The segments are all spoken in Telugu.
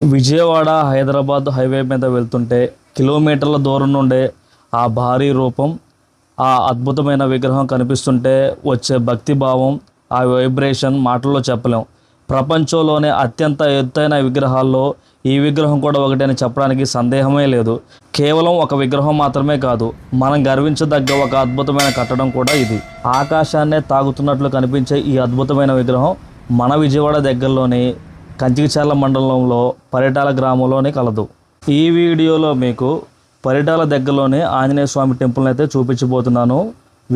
విజయవాడ హైదరాబాద్ హైవే మీద వెళ్తుంటే కిలోమీటర్ల దూరం నుండే ఆ భారీ రూపం, ఆ అద్భుతమైన విగ్రహం కనిపిస్తుంటే వచ్చే భక్తి భావం, ఆ వైబ్రేషన్ మాటల్లో చెప్పలేం. ప్రపంచంలోనే అత్యంత ఎత్తైన విగ్రహాల్లో ఈ విగ్రహం కూడా ఒకటని చెప్పడానికి సందేహమే లేదు. కేవలం ఒక విగ్రహం మాత్రమే కాదు, మనం గర్వించదగ్గ ఒక అద్భుతమైన కట్టడం కూడా ఇది. ఆకాశాన్నే తాగుతున్నట్లు కనిపించే ఈ అద్భుతమైన విగ్రహం మన విజయవాడ దగ్గరలోని కంచికచర్ల మండలంలో పరిటాల గ్రామంలోనే కలదు. ఈ వీడియోలో మీకు పరిటాల దగ్గరలోనే ఆంజనేయ స్వామి టెంపుల్ని అయితే చూపించబోతున్నాను.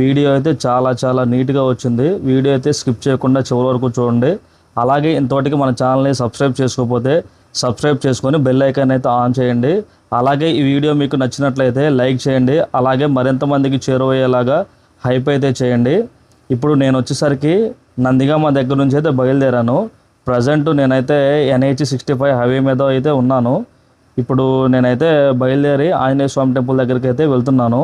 వీడియో అయితే చాలా నీట్గా వచ్చింది. వీడియో అయితే స్కిప్ చేయకుండా చివరి వరకు చూడండి. అలాగే ఇంతవరకు మన ఛానల్ని సబ్స్క్రైబ్ చేసుకోకపోతే సబ్స్క్రైబ్ చేసుకొని బెల్ ఐకాన్ అయితే ఆన్ చేయండి. అలాగే ఈ వీడియో మీకు నచ్చినట్లయితే లైక్ చేయండి. అలాగే మరింత మందికి చేరువయ్యేలాగా హైప్ అయితే చేయండి. ఇప్పుడు నేను వచ్చేసరికి నందిగామ దగ్గర నుంచి అయితే బయలుదేరాను. ప్రజెంట్ నేనైతే NH-65 హైవే మీద అయితే ఉన్నాను. ఇప్పుడు నేనైతే బయలుదేరి ఆంజనేయ స్వామి టెంపుల్ దగ్గరికి అయితే వెళ్తున్నాను.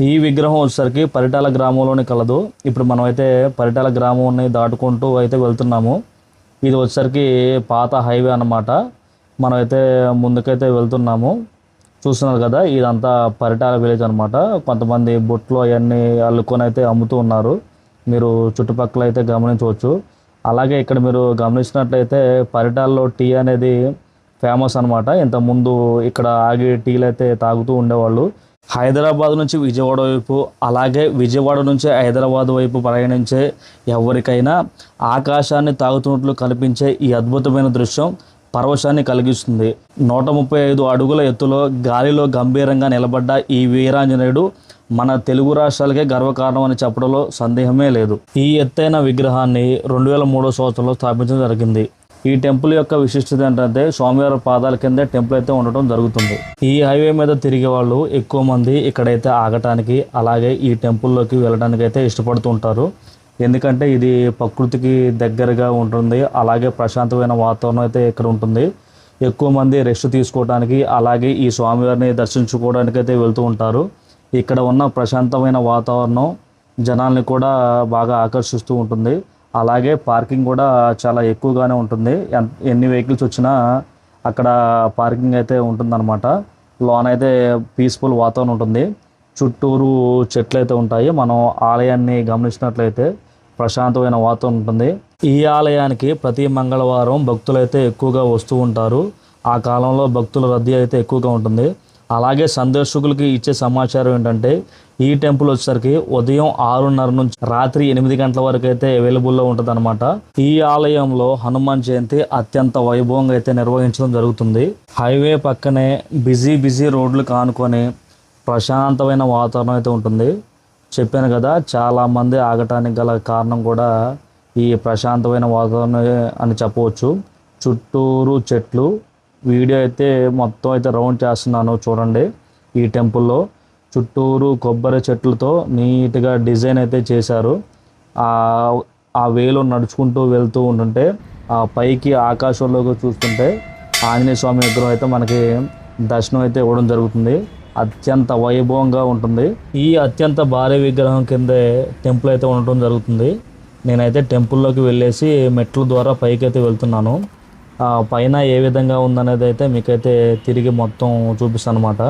ఈ విగ్రహం వచ్చేసరికి పరిటాల గ్రామంలోనే కలదు. ఇప్పుడు మనం అయితే పరిటాల గ్రామాన్ని దాటుకుంటూ అయితే వెళ్తున్నాము. ఇది వచ్చేసరికి పాత హైవే అన్నమాట. మనమైతే ముందుకైతే వెళ్తున్నాము. చూస్తున్నారు కదా, ఇదంతా పరిటాల విలేజ్ అనమాట. కొంతమంది బొట్లు అవన్నీ అల్లుకొని అయితే అమ్ముతూ ఉన్నారు. మీరు చుట్టుపక్కల అయితే గమనించవచ్చు. అలాగే ఇక్కడ మీరు గమనించినట్లయితే పరిటాల్లో టీ అనేది ఫేమస్ అనమాట. ఇంతకుముందు ఇక్కడ ఆగి టీలు అయితే తాగుతూ ఉండేవాళ్ళు. హైదరాబాద్ నుంచి విజయవాడ వైపు, అలాగే విజయవాడ నుంచి హైదరాబాద్ వైపు ప్రయాణించే ఎవరికైనా ఆకాశాన్ని తాగుతున్నట్లు కనిపించే ఈ అద్భుతమైన దృశ్యం పరవశాన్ని కలిగిస్తుంది. 135 అడుగుల ఎత్తులో గాలిలో గంభీరంగా నిలబడ్డ ఈ వీరాంజనేయుడు మన తెలుగు రాష్ట్రాలకే గర్వకారణం అని చెప్పడంలో సందేహమే లేదు. ఈ ఎత్తైన విగ్రహాన్ని 2003 సంవత్సరంలో స్థాపించడం జరిగింది. ఈ టెంపుల్ యొక్క విశిష్టత ఏంటంటే స్వామివారి పాదాల కింద టెంపుల్ అయితే ఉండటం జరుగుతుంది. ఈ హైవే మీద తిరిగే వాళ్ళు ఎక్కువ మంది ఇక్కడైతే ఆగటానికి, అలాగే ఈ టెంపుల్లోకి వెళ్ళడానికి అయితే ఇష్టపడుతూ ఉంటారు. ఎందుకంటే ఇది ప్రకృతికి దగ్గరగా ఉంటుంది. అలాగే ప్రశాంతమైన వాతావరణం అయితే ఇక్కడ ఉంటుంది. ఎక్కువ మంది రెస్ట్ తీసుకోవడానికి, అలాగే ఈ స్వామివారిని దర్శించుకోవడానికి అయితే వెళ్తూ ఉంటారు. ఇక్కడ ఉన్న ప్రశాంతమైన వాతావరణం జనాల్ని కూడా బాగా ఆకర్షిస్తూ ఉంటుంది. అలాగే పార్కింగ్ కూడా చాలా ఎక్కువగానే ఉంటుంది. ఎన్ని వెహికల్స్ వచ్చినా అక్కడ పార్కింగ్ అయితే ఉంటుందన్నమాట. లోన్ అయితే పీస్ఫుల్ వాతావరణం ఉంటుంది. చుట్టూరు చెట్లు అయితే ఉంటాయి. మనం ఆలయాన్ని గమనించినట్లయితే ప్రశాంతమైన వాతావరణం ఉంటుంది. ఈ ఆలయానికి ప్రతి మంగళవారం భక్తులైతే ఎక్కువగా వస్తూ ఉంటారు. ఆ కాలంలో భక్తుల రద్దీ అయితే ఎక్కువగా ఉంటుంది. అలాగే సందర్శకులకి ఇచ్చే సమాచారం ఏంటంటే ఈ టెంపుల్ వచ్చేసరికి ఉదయం 6:30 నుంచి రాత్రి 8 గంటల వరకు అయితే అవైలబుల్లో ఉంటుంది అనమాట. ఈ ఆలయంలో హనుమాన్ జయంతి అత్యంత వైభవంగా అయితే నిర్వహించడం జరుగుతుంది. హైవే పక్కనే బిజీ రోడ్లు కానుకొని ప్రశాంతమైన వాతావరణం అయితే ఉంటుంది. చెప్పాను కదా, చాలామంది ఆగటానికి గల కారణం కూడా ఈ ప్రశాంతమైన వాతావరణం అని చెప్పవచ్చు. చుట్టూరు చెట్లు. వీడియో అయితే మొత్తం అయితే రౌండ్ చేస్తున్నాను చూడండి. ఈ టెంపుల్లో చుట్టూరు కొబ్బరి చెట్లతో నీట్గా డిజైన్ అయితే చేశారు. ఆ వేలో నడుచుకుంటూ వెళ్తూ ఉంటుంటే ఆ పైకి ఆకాశంలోకి చూస్తుంటే ఆంజనేయ స్వామి విగ్రహం అయితే మనకి దర్శనం అయితే ఇవ్వడం జరుగుతుంది. అత్యంత వైభవంగా ఉంటుంది. ఈ అత్యంత భారీ విగ్రహం కిందే టెంపుల్ అయితే ఉండటం జరుగుతుంది. నేనైతే టెంపుల్లోకి వెళ్ళేసి మెట్ల ద్వారా పైకి అయితే వెళ్తున్నాను. పైన ఏ విధంగా ఉందనేది అయితే మీకైతే తిరిగి మొత్తం చూపిస్తాను అనమాట.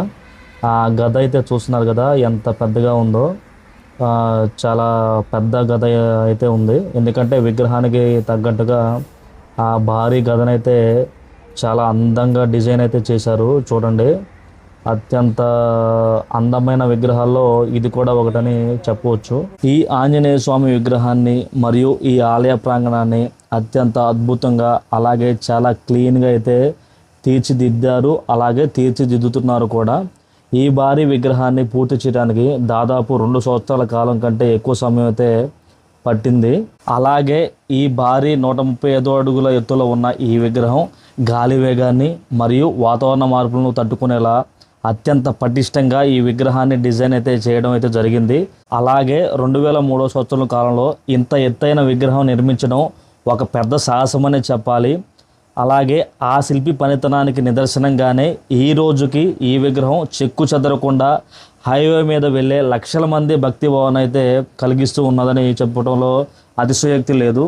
ఆ గద అయితే చూస్తున్నారు కదా, ఎంత పెద్దగా ఉందో. చాలా పెద్ద గద అయితే ఉంది. ఎందుకంటే విగ్రహానికి తగ్గట్టుగా ఆ భారీ గదనైతే చాలా అందంగా డిజైన్ అయితే చేశారు. చూడండి, అత్యంత అందమైన విగ్రహాల్లో ఇది కూడా ఒకటని చెప్పవచ్చు. ఈ ఆంజనేయ స్వామి విగ్రహాన్ని మరియు ఈ ఆలయ ప్రాంగణాన్ని అత్యంత అద్భుతంగా, అలాగే చాలా క్లీన్గా అయితే తీర్చిదిద్దారు. అలాగే తీర్చిదిద్దుతున్నారు కూడా. ఈ భారీ విగ్రహాన్ని పూర్తి చేయడానికి దాదాపు 2 సంవత్సరాల కాలం కంటే ఎక్కువ సమయం అయితే పట్టింది. అలాగే ఈ భారీ 135 అడుగుల ఎత్తులో ఉన్న ఈ విగ్రహం గాలి వేగాన్ని మరియు వాతావరణ మార్పులను తట్టుకునేలా అత్యంత పటిష్టంగా ఈ విగ్రహాన్ని డిజైన్ అయితే చేయడం అయితే జరిగింది. అలాగే 2003 సంవత్సరం కాలంలో ఇంత ఎత్తైన విగ్రహం నిర్మించడం ఒక పెద్ద సాహసమనే చెప్పాలి. అలాగే ఆ శిల్పి పనితనానికి నిదర్శనంగానే ఈ రోజుకి ఈ విగ్రహం చెక్కు చెదరకుండా హైవే మీద వెళ్ళే లక్షల మంది భక్తి భావన అయితే కలిగిస్తూ ఉన్నదని చెప్పడంలో అతిశయోక్తి లేదు.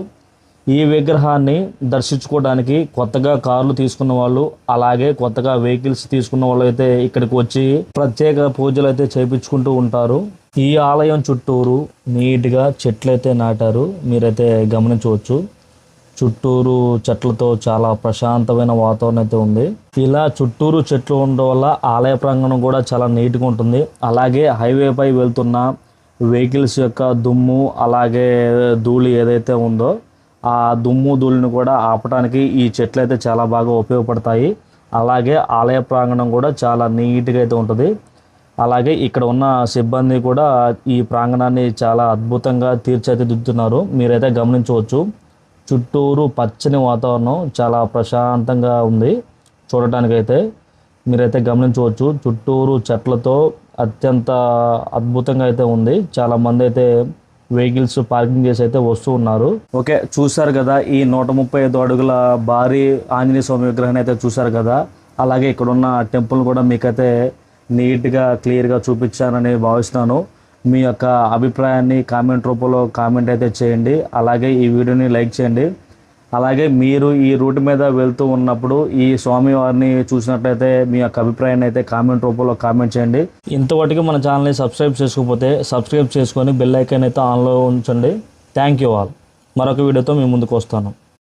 ఈ విగ్రహాన్ని దర్శించుకోవడానికి కొత్తగా కార్లు తీసుకున్న వాళ్ళు, అలాగే కొత్తగా వెహికల్స్ తీసుకున్న వాళ్ళు అయితే ఇక్కడికి వచ్చి ప్రత్యేక పూజలు అయితే చేయించుకుంటూ ఉంటారు. ఈ ఆలయం చుట్టూరు నీట్గా చెట్లు అయితే నాటారు, మీరైతే గమనించవచ్చు. చుట్టూరు చెట్లతో చాలా ప్రశాంతమైన వాతావరణం అయితే ఉంది. ఇలా చుట్టూరు చెట్లు ఉండడం వల్ల ఆలయ ప్రాంగణం కూడా చాలా నీట్గా ఉంటుంది. అలాగే హైవేపై వెళ్తున్న వెహికల్స్ యొక్క దుమ్ము అలాగే ధూళి ఏదైతే ఉందో ఆ దుమ్ము ధూళిని కూడా ఆపడానికి ఈ చెట్లు అయితే చాలా బాగా ఉపయోగపడతాయి. అలాగే ఆలయ ప్రాంగణం కూడా చాలా నీట్గా అయితే ఉంటుంది. అలాగే ఇక్కడ ఉన్న సిబ్బంది కూడా ఈ ప్రాంగణాన్ని చాలా అద్భుతంగా తీర్చిదిద్దుతున్నారు, మీరైతే గమనించవచ్చు. చుట్టూరు పచ్చని వాతావరణం చాలా ప్రశాంతంగా ఉంది చూడటానికైతే, మీరైతే గమనించవచ్చు. చుట్టూరు చెట్లతో అత్యంత అద్భుతంగా అయితే ఉంది. చాలామంది అయితే వెహికల్స్ పార్కింగ్ చేసి అయితే వస్తూ ఉన్నారు. ఓకే, చూశారు కదా ఈ 135 అడుగుల భారీ ఆంజనేయ స్వామి విగ్రహాన్ని అయితే చూశారు కదా. అలాగే ఇక్కడ ఉన్న టెంపుల్ కూడా మీకైతే నీట్గా క్లియర్గా చూపించానని భావిస్తున్నాను. మీ యొక్క అభిప్రాయాన్ని కామెంట్ రూపంలో కామెంట్ అయితే చేయండి. అలాగే ఈ వీడియోని లైక్ చేయండి. అలాగే మీరు ఈ రూట్ మీద వెళ్తూ ఉన్నప్పుడు ఈ స్వామివారిని చూసినట్లయితే మీ యొక్క అభిప్రాయాన్ని అయితే కామెంట్ రూపంలో కామెంట్ చేయండి. ఇంతవరకు మన ఛానల్ని సబ్స్క్రైబ్ చేసుకోకపోతే సబ్స్క్రైబ్ చేసుకొని బెల్ ఐకాన్ అయితే ఆన్లో ఉంచండి. Thank you all. మరొక వీడియోతో మీ ముందుకు వస్తాను.